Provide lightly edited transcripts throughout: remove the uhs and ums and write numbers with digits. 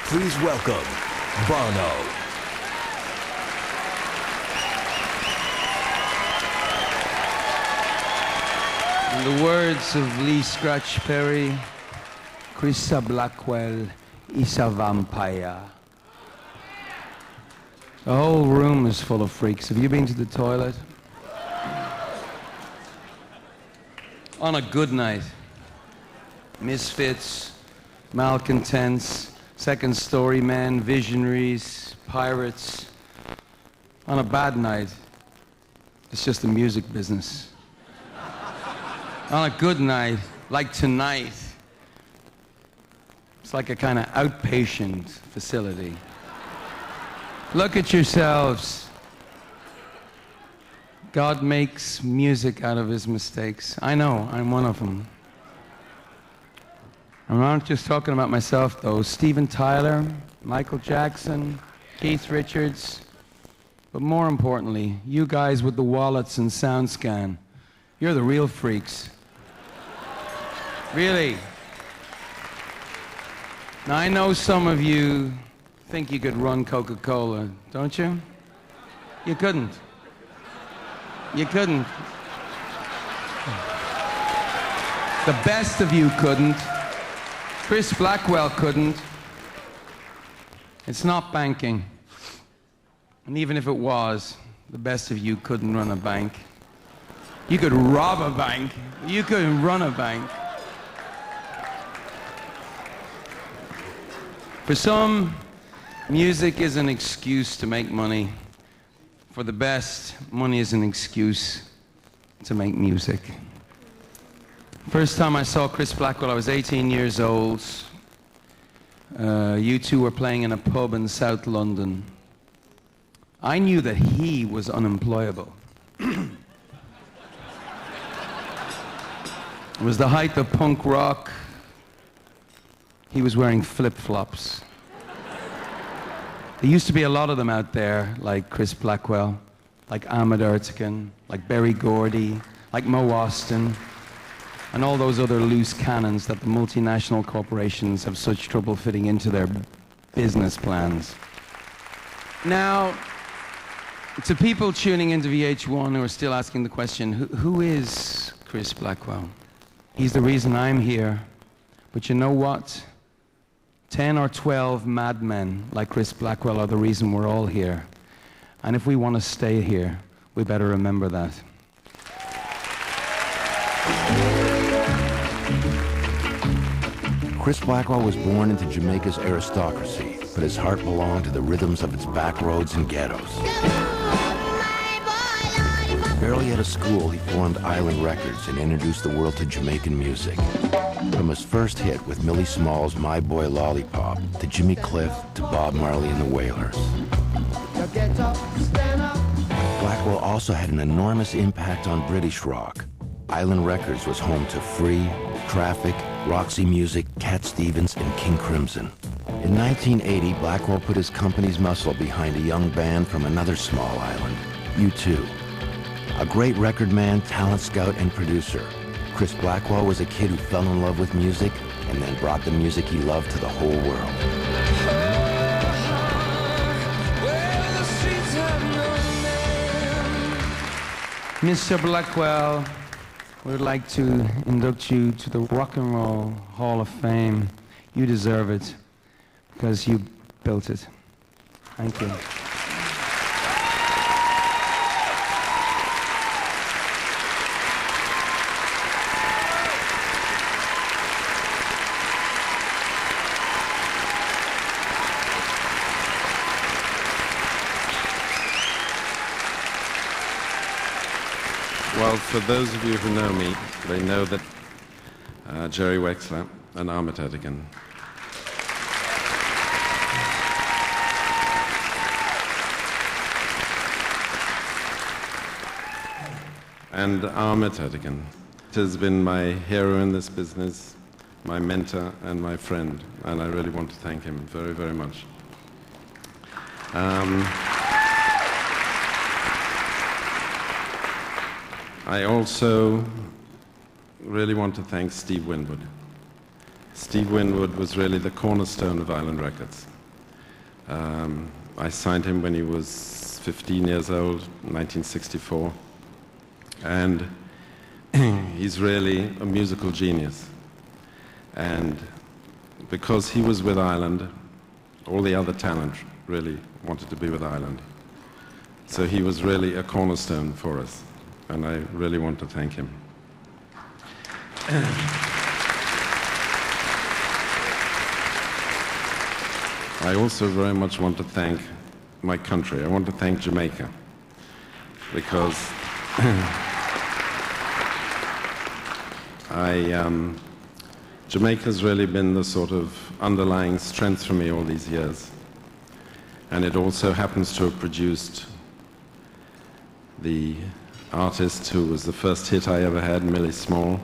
Please welcome Bono. In the words of Lee Scratch Perry, Chrissa Blackwell is a vampire. The whole room is full of freaks. Have you been to the toilet? On a good night, misfits, malcontents, second-story men, visionaries, pirates. On a bad night, it's just the music business. On a good night, like tonight, it's like a kind of outpatient facility. Look at yourselves. God makes music out of his mistakes. I know, I'm one of them. I'm not just talking about myself, though. Steven Tyler, Michael Jackson, Keith Richards, but more importantly, you guys with the wallets and SoundScan, you're the real freaks. Really. Now, I know some of you think you could run Coca-Cola, don't you? You couldn't. You couldn't. The best of you couldn't. Chris Blackwell couldn't. It's not banking. And even if it was, the best of you couldn't run a bank. You could rob a bank. You couldn't run a bank. For some, music is an excuse to make money. For the best, money is an excuse to make music. First time I saw Chris Blackwell, I was 18 years old. You two were playing in a pub in South London. I knew that he was unemployable. It was the height of punk rock. He was wearing flip-flops. There used to be a lot of them out there, like Chris Blackwell, like Ahmet Ertegun, like Berry Gordy, like Mo Austin, and all those other loose cannons that the multinational corporations have such trouble fitting into their business plans. Now, to people tuning into VH1 who are still asking the question, who is Chris Blackwell? He's the reason I'm here. But you know what? 10 or 12 madmen like Chris Blackwell are the reason we're all here. And if we want to stay here, we better remember that. Chris Blackwell was born into Jamaica's aristocracy, but his heart belonged to the rhythms of its back roads and ghettos. Barely out of school, he formed Island Records and introduced the world to Jamaican music. From his first hit with Millie Small's My Boy Lollipop, to Jimmy Cliff, to Bob Marley and the Wailers. Blackwell also had an enormous impact on British rock. Island Records was home to Free, Traffic, Roxy Music, Cat Stevens, and King Crimson. In 1980, Blackwell put his company's muscle behind a young band from another small island, U2. A great record man, talent scout, and producer, Chris Blackwell was a kid who fell in love with music and then brought the music he loved to the whole world. Mr. Blackwell, we would like to induct you to the Rock and Roll Hall of Fame. You deserve it because you built it. Thank you. Well, for those of you who know me, they know that Jerry Wexler and Ahmet Ertegun. And Ahmet Ertegun has been my hero in this business, my mentor and my friend, and I really want to thank him very, very much. I also really want to thank Steve Winwood. Steve Winwood was really the cornerstone of Island Records. I signed him when he was 15 years old, 1964. And he's really a musical genius. And because he was with Ireland, all the other talent really wanted to be with Ireland. So he was really a cornerstone for us, and I really want to thank him. I also very much want to thank my country. I want to thank Jamaica, because Jamaica's really been the sort of underlying strength for me all these years. And it also happens to have produced the artist who was the first hit I ever had, Millie Small.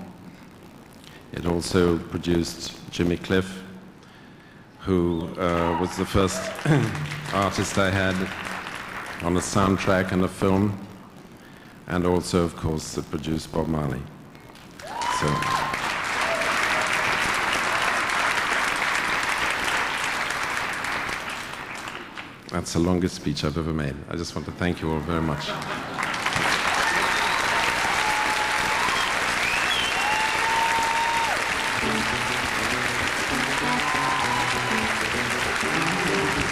It also produced Jimmy Cliff, who was the first artist I had on a soundtrack and a film. And also, of course, it produced Bob Marley. So. That's the longest speech I've ever made. I just want to thank you all very much.